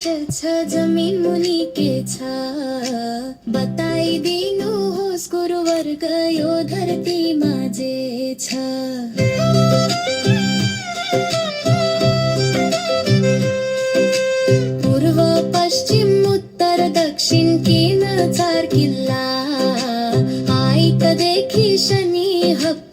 छ जमीन मुनि के छ बताइदिनु होस् गुरुवर्ग यो धरतीमा जे छ। पूर्व पश्चिम उत्तर दक्षिण किन चार किल्ला आइतदेखि शनि हप्ता